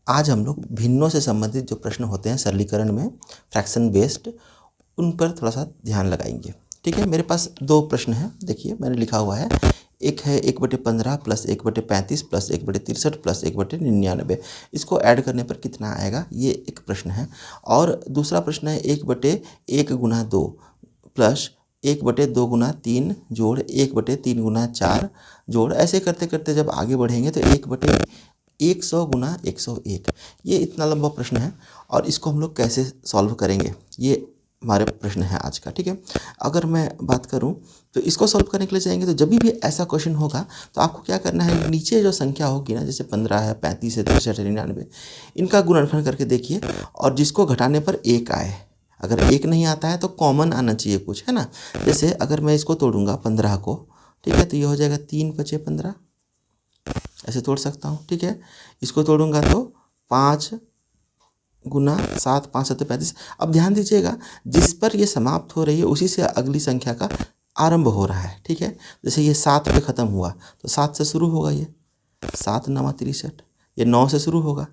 आज हम लोग भिन्नों से संबंधित जो प्रश्न होते हैं सरलीकरण में फ्रैक्शन बेस्ड, उन पर थोड़ा सा ध्यान लगाएंगे। ठीक है, मेरे पास दो प्रश्न हैं। देखिए मैंने लिखा हुआ है, एक है 1/15 प्लस 1/35 प्लस 1/63 प्लस 1/99। इसको ऐड करने पर कितना आएगा, ये एक प्रश्न है। और दूसरा प्रश्न है 1/1 गुना 2 प्लस 1/2 गुना 3 जोड़ 1/3 गुना 4 जोड़, ऐसे करते करते जब आगे बढ़ेंगे तो 1/100 गुना 101। ये इतना लंबा प्रश्न है और इसको हम लोग कैसे सॉल्व करेंगे, ये हमारे प्रश्न है आज का। ठीक है, अगर मैं बात करूं तो इसको सॉल्व करने के लिए जाएंगे तो जब भी ऐसा क्वेश्चन होगा तो आपको क्या करना है, नीचे जो संख्या होगी ना, जैसे 15 है, 35 है, 63 है, 99, इनका गुणनखंड करके देखिए और जिसको घटाने पर 1 आए। अगर 1 नहीं आता है तो कॉमन आना चाहिए कुछ, है ना। जैसे अगर मैं इसको तोड़ूंगा 15 को, ठीक है, तो ये हो जाएगा 3 × 15, ऐसे तोड़ सकता हूँ। ठीक है, इसको तोड़ूंगा तो 5 गुना 7, 5 7 35। अब ध्यान दीजिएगा, जिस पर ये समाप्त हो रही है उसी से अगली संख्या का आरंभ हो रहा है। ठीक है, जैसे ये 7 पे ख़त्म हुआ तो 7 से शुरू होगा, ये 7 9 63। ये 9 से शुरू होगा,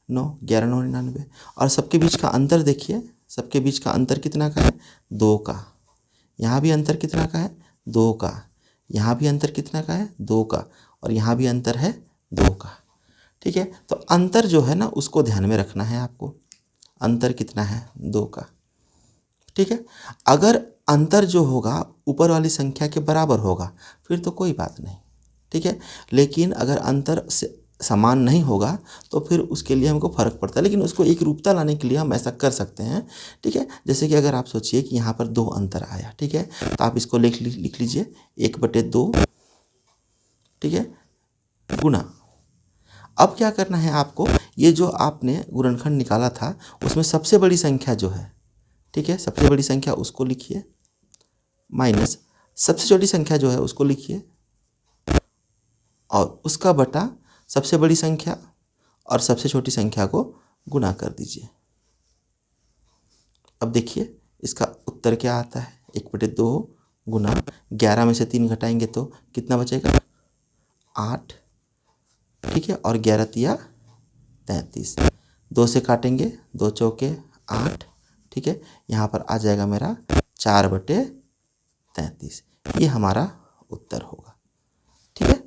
9 11 9 99। और सबके बीच का अंतर देखिए, सबके बीच का अंतर कितना का है, 2 का। यहाँ भी अंतर कितना का है, 2 का। यहाँ भी अंतर कितना का है, 2 का। और यहाँ भी अंतर है 2 का। ठीक है, तो अंतर जो है ना उसको ध्यान में रखना है आपको। अंतर कितना है, 2 का। ठीक है, अगर अंतर जो होगा ऊपर वाली संख्या के बराबर होगा फिर तो कोई बात नहीं। ठीक है, लेकिन अगर अंतर से समान नहीं होगा तो फिर उसके लिए हमको फ़र्क पड़ता है, लेकिन उसको एक रूपता लाने के लिए हम ऐसा कर सकते हैं। ठीक है, जैसे कि अगर आप सोचिए कि यहाँ पर 2 अंतर आया, ठीक है, तो आप इसको लिख लीजिए 1/2, ठीक है, गुना। अब क्या करना है आपको, ये जो आपने गुणनखंड निकाला था उसमें सबसे बड़ी संख्या जो है, ठीक है, सबसे बड़ी संख्या उसको लिखिए, माइनस सबसे छोटी संख्या जो है उसको लिखिए, और उसका बटा सबसे बड़ी संख्या और सबसे छोटी संख्या को गुना कर दीजिए। अब देखिए इसका उत्तर क्या आता है, 1/2 गुना 11 में से 3 घटाएंगे तो कितना बचेगा, 8। ठीक है, और 11 तिया 33, 2 से काटेंगे, 2 चौके 8। ठीक है, यहाँ पर आ जाएगा मेरा 4/33। ये हमारा उत्तर होगा। ठीक है,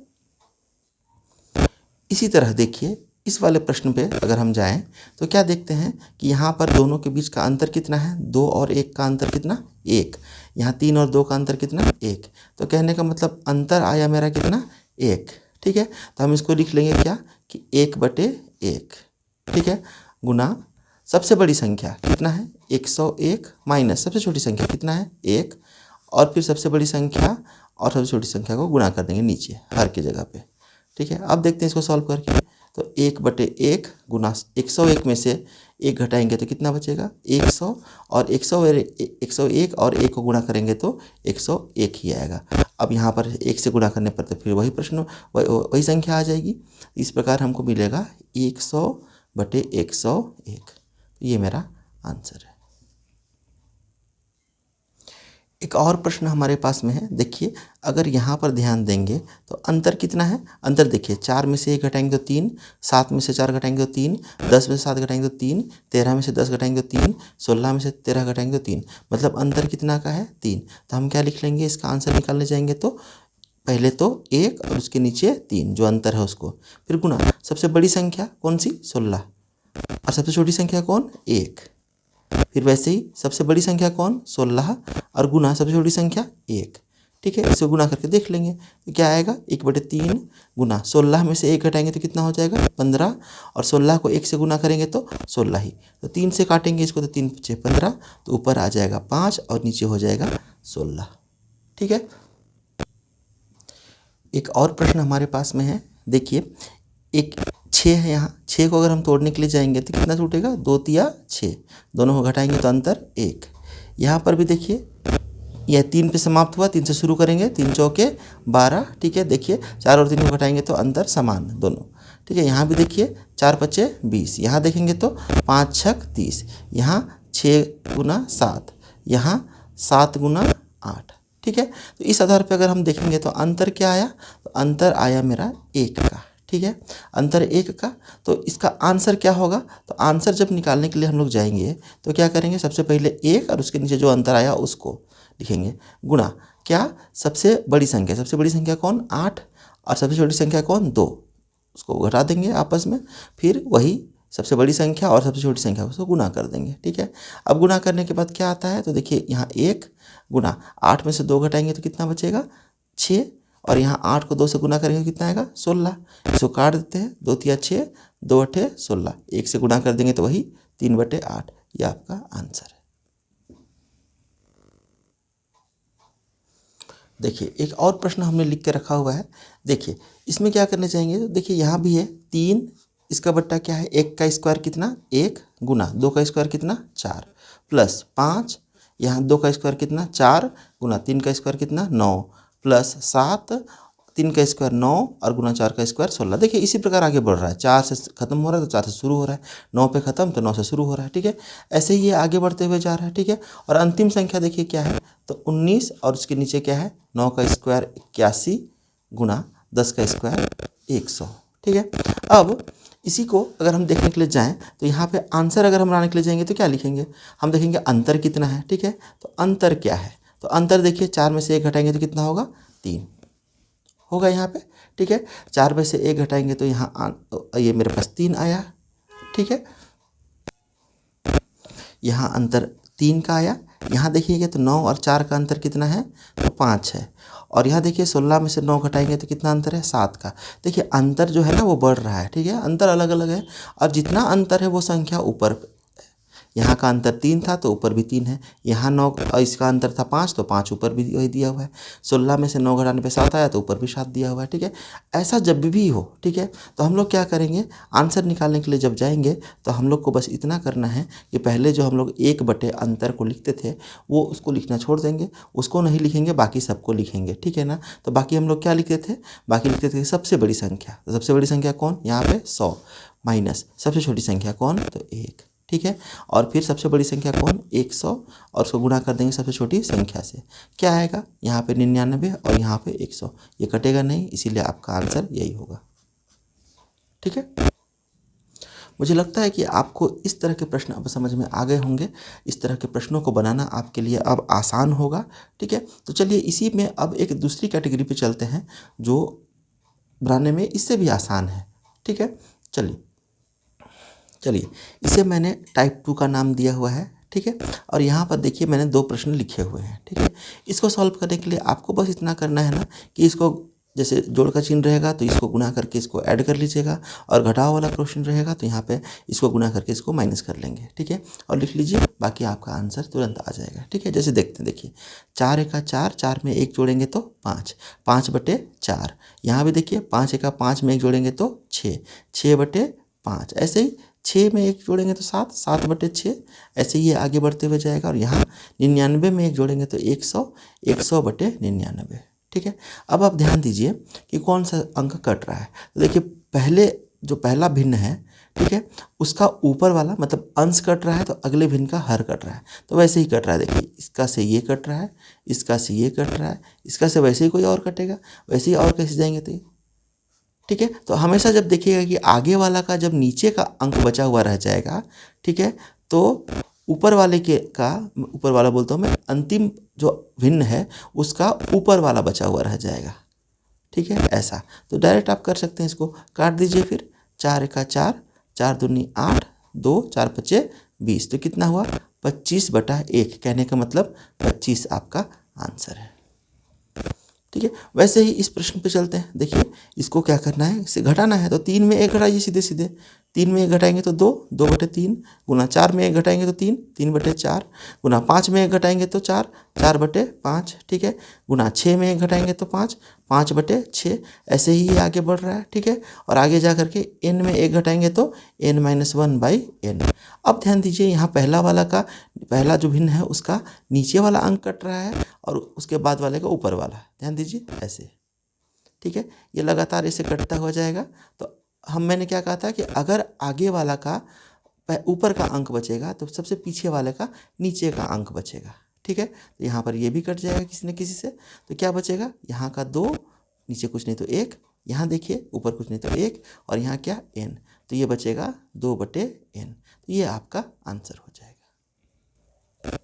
इसी तरह देखिए इस वाले प्रश्न पे अगर हम जाएं तो क्या देखते हैं कि यहाँ पर दोनों के बीच का अंतर कितना है, 2 और 1 का अंतर कितना, 1। यहाँ 3 और 2 का अंतर कितना, 1। तो कहने का मतलब अंतर आया मेरा कितना, 1। ठीक है, तो हम इसको लिख लेंगे क्या कि 1/1। ठीक है, गुना सबसे बड़ी संख्या कितना है, 101, माइनस सबसे छोटी संख्या कितना है, 1। और फिर सबसे बड़ी संख्या और सबसे छोटी संख्या को गुणा कर देंगे नीचे हर की जगह पे। ठीक है, अब देखते हैं इसको सॉल्व करके। तो 1/1 गुना 101 में से 1 घटाएंगे तो कितना बचेगा, 100। और 101 और 1 को गुणा करेंगे तो 101 ही आएगा। अब यहाँ पर 1 से गुणा करने पर तो फिर वही प्रश्न वही संख्या आ जाएगी। इस प्रकार हमको मिलेगा 100/101। ये मेरा आंसर है। एक और प्रश्न हमारे पास में है, देखिए अगर यहाँ पर ध्यान देंगे तो अंतर कितना है, अंतर देखिए 4 में से 1 घटाएंगे तो 3, 7 में से 4 घटाएंगे तो 3, 10 में से 7 घटाएंगे तो 3, 13 में से 10 घटाएंगे तो 3, 16 में से 13 घटाएंगे तो 3, मतलब अंतर कितना का है, 3। तो हम क्या लिख लेंगे, इसका आंसर निकालने जाएंगे तो पहले तो 1 और उसके नीचे 3 जो अंतर है उसको, फिर गुना सबसे बड़ी संख्या कौन सी, 16, और सबसे छोटी संख्या कौन, 1। फिर वैसे ही सबसे बड़ी संख्या कौन, 16, और गुना सबसे छोटी संख्या 1। ठीक है, इसे गुना करके देख लेंगे तो क्या आएगा, 1/3 गुना 16 में से 1 घटाएंगे तो कितना हो जाएगा, 15। और 16 को 1 से गुना करेंगे तो 16 ही। तो 3 से काटेंगे इसको तो 3 × 5 = 15, तो ऊपर आ जाएगा 5 और नीचे हो जाएगा 16। ठीक है, एक और प्रश्न हमारे पास में है, देखिए एक 6 है, यहाँ 6 को अगर हम तोड़ने के लिए जाएंगे तो कितना छूटेगा, 2 तिया 6, दोनों को घटाएंगे तो अंतर 1। यहाँ पर भी देखिए यह 3 पे समाप्त हुआ, 3 से शुरू करेंगे, 3 चौके 12। ठीक है, देखिए 4 और 3 को घटाएंगे तो अंतर समान दोनों। ठीक है, यहाँ भी देखिए 4 × 5 = 20, यहाँ देखेंगे तो 5 × 6 = 30, यहाँ 6 × 7, यहाँ 7 × 8। ठीक है, तो इस आधार पर अगर हम देखेंगे तो अंतर क्या आया, तो अंतर आया मेरा 1 का। ठीक है, अंतर 1 का। तो इसका आंसर क्या होगा, तो आंसर जब निकालने के लिए हम लोग जाएंगे तो क्या करेंगे, सबसे पहले 1 और उसके नीचे जो अंतर आया उसको लिखेंगे, गुणा क्या, सबसे बड़ी संख्या कौन, 8, और सबसे छोटी संख्या कौन, 2, उसको घटा देंगे आपस में, फिर वही सबसे बड़ी संख्या और सबसे छोटी संख्या उसको गुना कर देंगे। ठीक है, अब गुना करने के बाद क्या आता है, तो देखिए यहाँ 1 गुना 8 में से 2 घटाएंगे तो कितना बचेगा, 6, और यहाँ 8 को 2 से गुना करेंगे तो कितना आएगा, 16। इसको काट देते हैं, 2 तिया 6, 2 अठे 16, 1 से गुना कर देंगे तो वही 3/8, ये आपका आंसर है। देखिए एक और प्रश्न हमने लिख के रखा हुआ है, देखिए इसमें क्या करने चाहेंगे, तो देखिए यहाँ भी है 3, इसका बट्टा क्या है, 1 का स्क्वायर कितना 1 गुना 2 का स्क्वायर कितना 4 प्लस 5, यहाँ 2 का स्क्वायर कितना 4 गुना 3 का स्क्वायर कितना 9 प्लस 7, 3 का स्क्वायर 9 और गुना 4 का स्क्वायर 16। देखिए इसी प्रकार आगे बढ़ रहा है, 4 से खत्म हो रहा है तो 4 से शुरू हो रहा है, 9 पे खत्म तो 9 से शुरू हो रहा है। ठीक है, ऐसे ही ये आगे बढ़ते हुए जा रहा है। ठीक है, और अंतिम संख्या देखिए क्या है, तो 19 और उसके नीचे क्या है, 9 का स्क्वायर 81 गुना 10 का स्क्वायर 100। ठीक है, अब इसी को अगर हम देखने के लिए जाएं तो यहाँ पे आंसर अगर हम लाने के लिए जाएंगे तो क्या लिखेंगे, हम देखेंगे अंतर कितना है। ठीक है, तो अंतर क्या है, तो अंतर देखिए 4 में से 1 घटाएंगे तो कितना होगा, 3 होगा यहाँ पे। ठीक है, 4 में से 1 घटाएंगे तो यहाँ ये मेरे पास 3 आया। ठीक है, यहाँ अंतर 3 का आया। यहाँ देखिएगा तो 9 और 4 का अंतर कितना है, तो 5 है, और यहाँ देखिए 16 में से 9 घटाएंगे तो कितना अंतर है, 7 का। देखिए अंतर जो है ना वो बढ़ रहा है। ठीक है, अंतर अलग अलग है, और जितना अंतर है वो संख्या ऊपर, यहाँ का अंतर 3 था तो ऊपर भी 3 है, यहाँ 9 और इसका अंतर था 5 तो 5 ऊपर भी वही दिया हुआ है, 16 में से 9 घटाने पे 7 आया तो ऊपर भी 7 दिया हुआ है। ठीक है, ऐसा जब भी हो, ठीक है, तो हम लोग क्या करेंगे, आंसर निकालने के लिए जब जाएंगे तो हम लोग को बस इतना करना है कि पहले जो हम लोग 1 बटे अंतर को लिखते थे वो उसको लिखना छोड़ देंगे, उसको नहीं लिखेंगे, बाकी सबको लिखेंगे। ठीक है ना, तो बाकी हम लोग क्या लिखते थे, बाकी लिखते थे सबसे बड़ी संख्या, तो सबसे बड़ी संख्या कौन, यहाँ पे 100 माइनस सबसे छोटी संख्या कौन, तो 1। ठीक है, और फिर सबसे बड़ी संख्या कौन, 100, और उसको गुणा कर देंगे सबसे छोटी संख्या से, क्या आएगा, यहाँ पे 99 और यहाँ पे 100, ये कटेगा नहीं, इसीलिए आपका आंसर यही होगा। ठीक है, मुझे लगता है कि आपको इस तरह के प्रश्न अब समझ में आ गए होंगे, इस तरह के प्रश्नों को बनाना आपके लिए अब आसान होगा। ठीक है, तो चलिए इसी में अब एक दूसरी कैटेगरी पे चलते हैं जो बनाने में इससे भी आसान है। ठीक है, चलिए इसे मैंने टाइप 2 का नाम दिया हुआ है। ठीक है, और यहाँ पर देखिए मैंने 2 प्रश्न लिखे हुए हैं। ठीक है, इसको सॉल्व करने के लिए आपको बस इतना करना है ना कि इसको जैसे जोड़ का चिन्ह रहेगा तो इसको गुना करके इसको ऐड कर लीजिएगा, और घटाव वाला क्वेश्चन रहेगा तो यहाँ पे इसको गुना करके इसको माइनस कर लेंगे। ठीक है, और लिख लीजिए, बाकी आपका आंसर तुरंत आ जाएगा। ठीक है, जैसे देखते हैं, देखिए 4 एका 4, 4 में 1 जोड़ेंगे तो 5, 5/4। यहाँ भी देखिए 5 एका 5 में 1 जोड़ेंगे तो 6, 6/5। ऐसे ही 6 में 1 जोड़ेंगे तो 7, 7/6। ऐसे ही ये आगे बढ़ते हुए जाएगा, और यहाँ 99 में 1 जोड़ेंगे तो 100, 100/99। ठीक है, अब आप ध्यान दीजिए कि कौन सा अंक कट रहा है। तो देखिए पहले जो पहला भिन्न है, ठीक है, उसका ऊपर वाला मतलब अंश कट रहा है, तो अगले भिन्न का हर कट रहा है, तो वैसे ही कट रहा है। देखिए इसका से ये कट रहा है, इसका से ये कट रहा है, इसका से वैसे ही कोई और कटेगा, वैसे ही और कैसे जाएंगे तो। ठीक है, तो हमेशा जब देखिएगा कि आगे वाला का जब नीचे का अंक बचा हुआ रह जाएगा, ठीक है, तो ऊपर वाले के का, ऊपर वाला बोलता हूँ मैं, अंतिम जो भिन्न है उसका ऊपर वाला बचा हुआ रह जाएगा। ठीक है, ऐसा तो डायरेक्ट आप कर सकते हैं, इसको काट दीजिए फिर, 4 एका 4, 4 दूनी 8, 2 4 पच्चे 20, तो कितना हुआ, 25/1। कहने का मतलब 25 आपका आंसर है। ठीक है, वैसे ही इस प्रश्न पे चलते हैं। देखिए इसको क्या करना है, इसे घटाना है, तो 3 में 1 घटाइए सीधे सीधे, 3 में 1 घटाएंगे तो 2, 2/3 गुना 4 में 1 घटाएंगे तो 3, 3/4 गुना 5 में 1 घटाएंगे तो 4, 4/5। ठीक है, गुना 6 में 1 घटाएंगे तो 5, 5/6। ऐसे ही ये आगे बढ़ रहा है। ठीक है, और आगे जा करके n में 1 घटाएंगे तो n-1/n। अब ध्यान दीजिए यहाँ पहला वाला का, पहला जो भिन्न है उसका नीचे वाला अंक कट रहा है, और उसके बाद वाले का ऊपर वाला। ध्यान दीजिए ऐसे। ठीक है, ये लगातार ऐसे कटता हो जाएगा। तो मैंने क्या कहा था कि अगर आगे वाला का ऊपर का अंक बचेगा तो सबसे पीछे वाले का नीचे का अंक बचेगा। ठीक है, तो यहाँ पर ये भी कट जाएगा किसी न किसी से, तो क्या बचेगा, यहाँ का 2, नीचे कुछ नहीं तो 1, यहाँ देखिए ऊपर कुछ नहीं तो 1 और यहाँ क्या n, तो ये बचेगा 2/n। तो ये आपका आंसर हो जाएगा।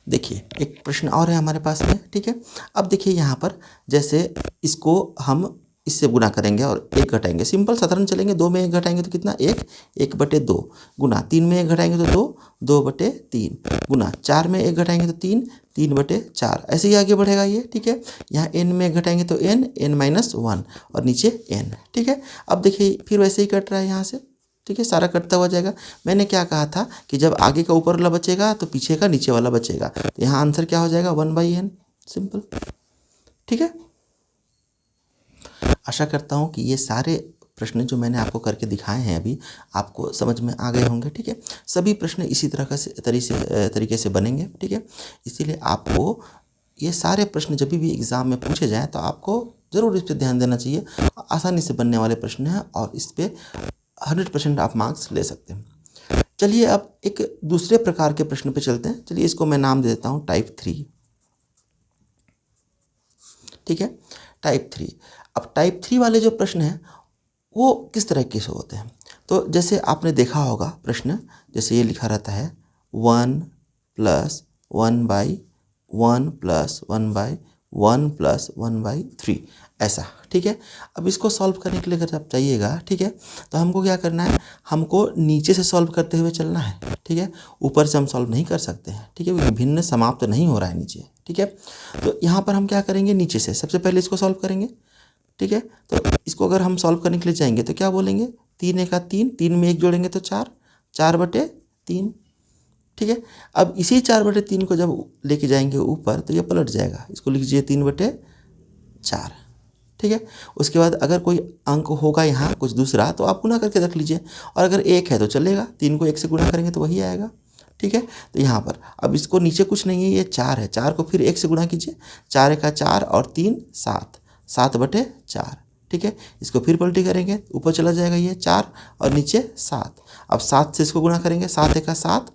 देखिए एक प्रश्न और है हमारे पास में, ठीक है। अब देखिए यहाँ पर जैसे इसको हम इससे गुना करेंगे और 1 घटाएंगे, सिंपल साधारण चलेंगे। 2 में 1 घटाएंगे तो कितना 1, 1/2 गुना 3 में 1 घटाएंगे तो 2, 2/3 गुना 4 में 1 घटाएंगे तो 3, 3/4। ऐसे ही आगे बढ़ेगा ये, ठीक है। यहाँ n में 1 घटाएंगे तो n-1 और नीचे n, ठीक है। अब देखिए फिर वैसे ही कट रहा है यहाँ से, ठीक है, सारा कटता हुआ जाएगा। मैंने क्या कहा था कि जब आगे का ऊपर वाला बचेगा तो पीछे का नीचे वाला बचेगा, तो यहाँ आंसर क्या हो जाएगा 1/n, सिंपल, ठीक है। आशा करता हूँ कि ये सारे प्रश्न जो मैंने आपको करके दिखाए हैं अभी आपको समझ में आ गए होंगे, ठीक है। सभी प्रश्न इसी तरह का तरीके से बनेंगे, ठीक है। इसीलिए आपको ये सारे प्रश्न जब भी एग्ज़ाम में पूछे जाएँ तो आपको ज़रूर इस पर ध्यान देना चाहिए। आसानी से बनने वाले प्रश्न हैं और इस पर 100% आप मार्क्स ले सकते हैं। चलिए अब एक दूसरे प्रकार के प्रश्न पे चलते हैं। चलिए इसको मैं नाम दे देता हूँ टाइप 3, ठीक है, टाइप 3। अब टाइप 3 वाले जो प्रश्न हैं वो किस तरह के से होते हैं, तो जैसे आपने देखा होगा प्रश्न, जैसे ये लिखा रहता है 1 + 1/1 + 1/1 + 1/3 ऐसा, ठीक है। अब इसको सॉल्व करने के लिए अगर आप चाहिएगा, ठीक है, तो हमको क्या करना है, हमको नीचे से सॉल्व करते हुए चलना है, ठीक है। ऊपर से हम सॉल्व नहीं कर सकते हैं, ठीक है, क्योंकि भिन्न समाप्त नहीं हो रहा है नीचे, ठीक है। तो यहाँ पर हम क्या करेंगे, नीचे से सबसे पहले इसको सॉल्व करेंगे, ठीक है। तो इसको अगर हम सॉल्व करने के लिए जाएंगे तो क्या बोलेंगे, 3 × 3, 3 में 1 जोड़ेंगे तो 4, 4/3, ठीक है। अब इसी 4/3 को जब लेके जाएंगे ऊपर तो ये पलट जाएगा, इसको लिख लीजिए 3/4, ठीक है। उसके बाद अगर कोई अंक होगा यहाँ कुछ दूसरा तो आप गुना करके रख लीजिए, और अगर 1 है तो चलेगा, 3 को 1 से गुना करेंगे तो वही आएगा, ठीक है। तो यहाँ पर अब इसको नीचे कुछ नहीं है, ये 4 है, 4 को फिर 1 से गुना कीजिए, 4 × 4 और 3 7, 7/4, ठीक है। इसको फिर पलटी करेंगे, ऊपर चला जाएगा ये 4 और नीचे 7। अब 7 से इसको गुना करेंगे, 7 × 7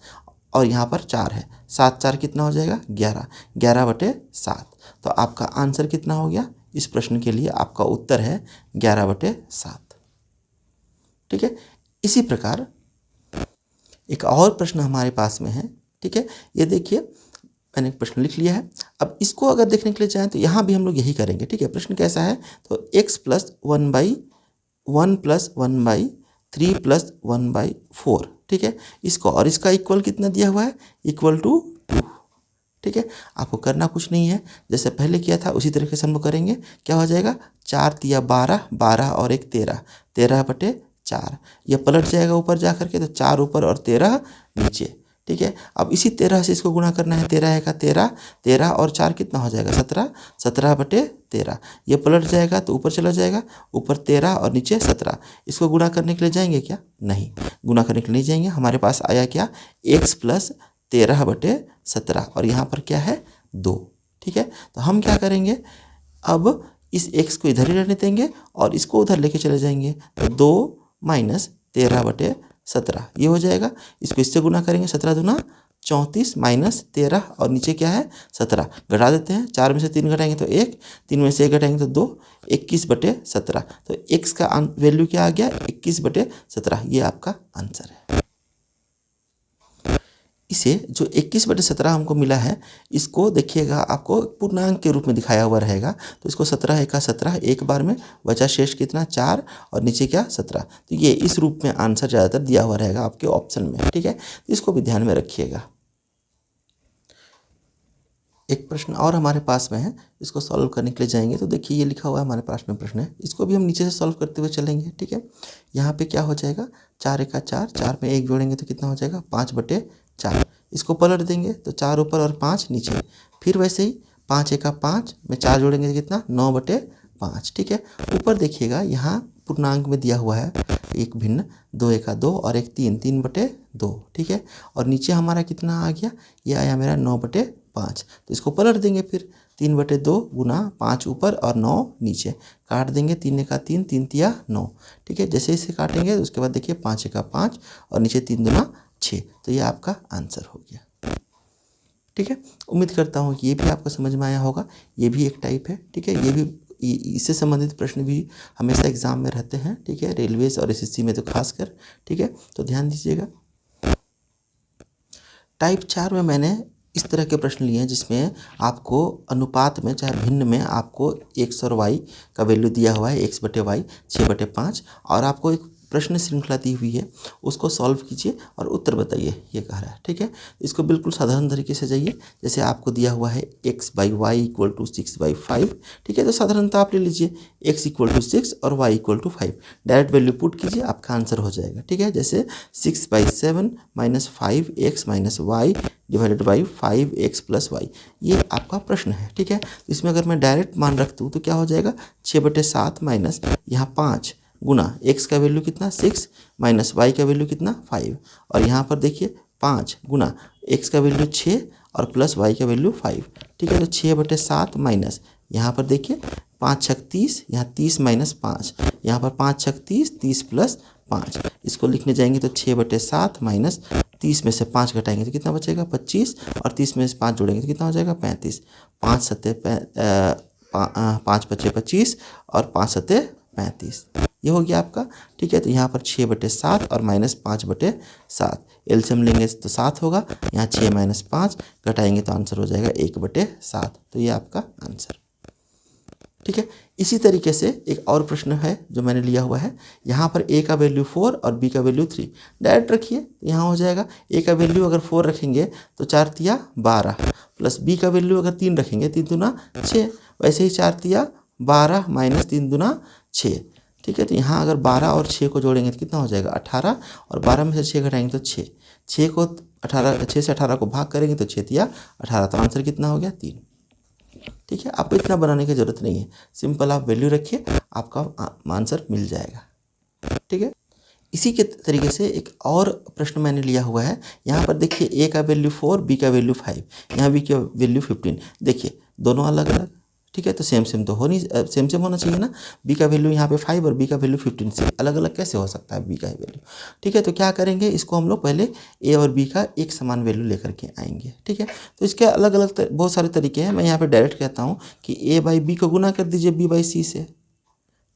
और यहाँ पर 4 है, 7 4 कितना हो जाएगा 11, 11/7। तो आपका आंसर कितना हो गया, इस प्रश्न के लिए आपका उत्तर है 11/7, ठीक है। इसी प्रकार एक और प्रश्न हमारे पास में है, ठीक है। ये देखिए मैंने एक प्रश्न लिख लिया है। अब इसको अगर देखने के लिए चाहें तो यहाँ भी हम लोग यही करेंगे, ठीक है। प्रश्न कैसा है, तो x + 1/1 + 1/3 + 1/4, ठीक है। इसको और इसका इक्वल कितना दिया हुआ है, = 2, ठीक है। आपको करना कुछ नहीं है, जैसे पहले किया था उसी तरीके से हम लोग करेंगे। क्या हो जाएगा, 4 × 12, 12 और 1 13, 13/4। यह पलट जाएगा ऊपर जा करके, तो 4 ऊपर और 13 नीचे, ठीक है। अब इसी 13 से इसको गुना करना है, 13 × 13, 13 और 4 कितना हो जाएगा 17, 17/13। ये पलट जाएगा तो ऊपर चला जाएगा, ऊपर 13 और नीचे 17। इसको गुना करने के लिए जाएंगे क्या, नहीं, गुना करने के लिए नहीं जाएंगे। हमारे पास आया क्या, x + 13/17 और यहाँ पर क्या है 2, ठीक है। तो हम क्या करेंगे, अब इस x को इधर ही रहने देंगे और इसको उधर लेके चले जाएंगे, तो 2 - 13/17 ये हो जाएगा। इसको इससे गुना करेंगे, 17 दूना 34 - 13 और नीचे क्या है 17, घटा देते हैं। 4 में से 3 घटाएंगे तो 1, 3 में से 1 घटाएंगे तो 2, 21/17। तो x का वैल्यू क्या आ गया, 21/17, ये आपका आंसर है। इसे जो 21/17 हमको मिला है, इसको देखिएगा आपको पूर्णांक के रूप में दिखाया हुआ रहेगा। तो इसको 17 × 17 एक बार में, बचा शेष कितना 4 और नीचे क्या 17। तो ये इस रूप में आंसर ज़्यादातर दिया हुआ रहेगा आपके ऑप्शन में, ठीक है। तो इसको भी ध्यान में रखिएगा। एक प्रश्न और हमारे पास में है, इसको सॉल्व करने के लिए जाएंगे तो देखिए ये लिखा हुआ है हमारे पास में प्रश्न है, इसको भी हम नीचे से सॉल्व करते हुए चलेंगे, ठीक है। यहाँ पे क्या हो जाएगा, 4 × 4, 4 में 1 जोड़ेंगे तो कितना हो जाएगा 5/4। इसको पलट देंगे तो 4 ऊपर और 5 नीचे, फिर वैसे ही 5 × 5 में 4 जोड़ेंगे तो कितना 9/5, ठीक है। ऊपर देखिएगा यहाँ पूर्णांक में दिया हुआ है, एक भिन्न 2 × 2 और एक 3, 3/2, ठीक है। और नीचे हमारा कितना आ गया, ये आया मेरा 9/5। तो इसको पलट देंगे फिर, 3/2 गुना 5 ऊपर और 9 नीचे, काट देंगे 3 × 3, 3 × 3 9, ठीक है। जैसे इसे काटेंगे उसके बाद देखिए 5 × 5 और नीचे 3 दूना 6, तो ये आपका आंसर हो गया, ठीक है। उम्मीद करता हूँ कि ये भी आपको समझ में आया होगा। ये भी एक टाइप है, ठीक है, ये भी इससे संबंधित प्रश्न भी हमेशा एग्जाम में रहते हैं, ठीक है, रेलवेज और एसएससी में तो खासकर, ठीक है, तो ध्यान दीजिएगा। टाइप 4 में मैंने इस तरह के प्रश्न लिए हैं जिसमें आपको अनुपात में चाहे भिन्न में आपको x और y का वैल्यू दिया हुआ है, x/y 6/5, और आपको एक प्रश्न श्रृंखला दी हुई है, उसको सॉल्व कीजिए और उत्तर बताइए, ये कह रहा है, ठीक है। इसको बिल्कुल साधारण तरीके से जाइए, जैसे आपको दिया हुआ है x/y = 6/5, ठीक है, तो साधारणतः आप ले लीजिए x = 6 और y = 5, डायरेक्ट वैल्यू पुट कीजिए, आपका आंसर हो जाएगा, ठीक है। जैसे 6/7 - 5x - y / 5x + y, ये आपका प्रश्न है, ठीक है। इसमें अगर मैं डायरेक्ट मान रख दूँ तो क्या हो जाएगा, 6/7 माइनस यहाँ 5 गुना x का वैल्यू कितना 6 माइनस y का वैल्यू कितना 5, और यहाँ पर देखिए 5 गुना x का वैल्यू 6 और प्लस y का वैल्यू 5, ठीक है। तो 6/7 माइनस यहाँ पर देखिए 5 छक 30, यहाँ 30 माइनस 5, यहाँ पर 5 छक 30, 30 प्लस 5, इसको लिखने जाएंगे तो 6/7 माइनस 30 में से 5 घटाएंगे तो कितना बचेगा 25, और 30 में से 5 जोड़ेंगे तो कितना हो जाएगा 35, 5 7 5 × 5 = 25 और 5 7 35, ये हो गया आपका, ठीक है। तो यहाँ पर 6/7 और माइनस 5/7, एलसीएम लेंगे तो 7 होगा, यहाँ 6 - 5 घटाएंगे तो आंसर हो जाएगा 1/7, तो ये आपका आंसर, ठीक है। इसी तरीके से एक और प्रश्न है जो मैंने लिया हुआ है, यहाँ पर a का वैल्यू 4 और b का वैल्यू 3, डायरेक्ट रखिए, यहाँ हो जाएगा a का वैल्यू अगर 4 रखेंगे तो 4 तिया 12, प्लस b का वैल्यू अगर 3 रखेंगे 3 दूना 6, वैसे ही 4 तिया 12 माइनस 3 दूना 6, ठीक है। तो यहाँ अगर 12 और 6 को जोड़ेंगे तो कितना हो जाएगा 18, और 12 में से 6 घटाएंगे तो 6, 6 को 18 6 से 18 को भाग करेंगे तो 6 तिया 18, तो आंसर कितना हो गया 3, ठीक है। आपको इतना बनाने की ज़रूरत नहीं है, सिंपल आप वैल्यू रखिए, आपका आंसर मिल जाएगा, ठीक है। इसी के तरीके से एक और प्रश्न मैंने लिया हुआ है, यहाँ पर देखिए a का वैल्यू 4, b का वैल्यू 5, यहाँ b का वैल्यू 15, देखिए दोनों अलग अलग, ठीक है, तो सेम तो हो नहीं, सेम होना चाहिए ना, b का वैल्यू यहाँ पे 5 और b का वैल्यू 15, से अलग अलग कैसे हो सकता है b का वैल्यू, ठीक है। तो क्या करेंगे, इसको हम लोग पहले a और b का एक समान वैल्यू लेकर के आएंगे, ठीक है। तो इसके अलग अलग बहुत सारे तरीके हैं, मैं यहाँ पे डायरेक्ट कहता हूँ कि a/b को गुना कर दीजिए b/c से,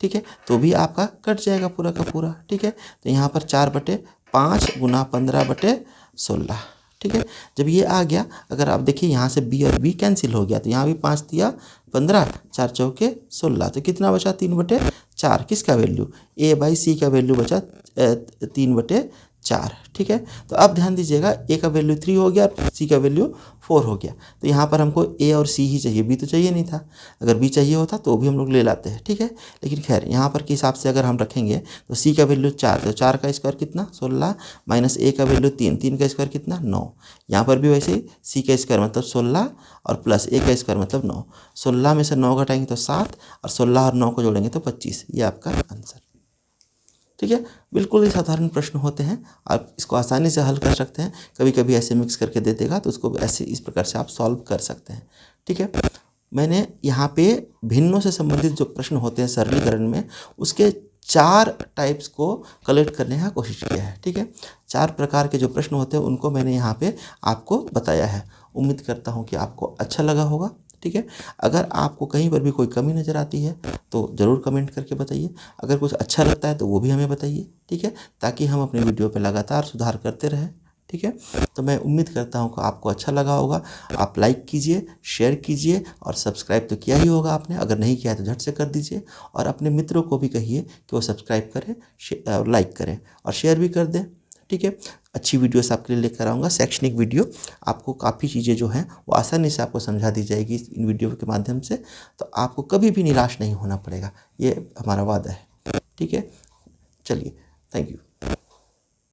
ठीक है, तो भी आपका कट जाएगा पूरा का पूरा, ठीक है। तो यहाँ पर 4/5 गुना 15/16, ठीक है। जब ये आ गया, अगर आप देखिए यहाँ से b और b कैंसिल हो गया, तो यहाँ भी 5 तिया 15, 4 चौके 16, तो कितना बचा 3/4, किसका वैल्यू a/c का वैल्यू बचा 3/4, ठीक है। तो अब ध्यान दीजिएगा, a का वैल्यू 3 हो गया और c का वैल्यू 4 हो गया, तो यहाँ पर हमको a और c ही चाहिए, b तो चाहिए नहीं था, अगर b चाहिए होता तो भी हम लोग ले लाते हैं, ठीक है। लेकिन खैर यहाँ पर के हिसाब से अगर हम रखेंगे तो c का वैल्यू 4, तो 4 का स्क्वायर कितना 16, माइनस a का वैल्यू 3, 3 का स्क्वायर कितना 9, यहाँ पर भी वैसे ही c का स्क्वायर मतलब 16 और प्लस a का स्क्वायर मतलब 9, 16 में से 9 घटाएंगे तो 7, और 16 और 9 को जोड़ेंगे तो 25, ये आपका आंसर, ठीक है। बिल्कुल ही साधारण प्रश्न होते हैं, आप इसको आसानी से हल कर सकते हैं, कभी कभी ऐसे मिक्स करके दे देगा तो उसको ऐसे इस प्रकार से आप सॉल्व कर सकते हैं, ठीक है। मैंने यहाँ पे भिन्नों से संबंधित जो प्रश्न होते हैं सरलीकरण में, उसके 4 टाइप्स को कलेक्ट करने का कोशिश किया है, ठीक है। 4 प्रकार के जो प्रश्न होते हैं उनको मैंने यहाँ पे आपको बताया है, उम्मीद करता हूँ कि आपको अच्छा लगा होगा, ठीक है। अगर आपको कहीं पर भी कोई कमी नज़र आती है तो ज़रूर कमेंट करके बताइए, अगर कुछ अच्छा लगता है तो वो भी हमें बताइए, ठीक है, ताकि हम अपने वीडियो पे लगातार सुधार करते रहें, ठीक है। तो मैं उम्मीद करता हूँ कि आपको अच्छा लगा होगा, आप लाइक कीजिए, शेयर कीजिए, और सब्सक्राइब तो किया ही होगा आपने, अगर नहीं किया है तो झट से कर दीजिए, और अपने मित्रों को भी कहिए कि वो सब्सक्राइब करें, लाइक करें और शेयर भी कर दें, ठीक है। अच्छी वीडियोस आपके लिए लेकर आऊँगा, शैक्षणिक वीडियो, आपको काफ़ी चीज़ें जो हैं वो आसानी से आपको समझा दी जाएगी इन वीडियो के माध्यम से, तो आपको कभी भी निराश नहीं होना पड़ेगा, ये हमारा वादा है, ठीक है। चलिए, थैंक यू।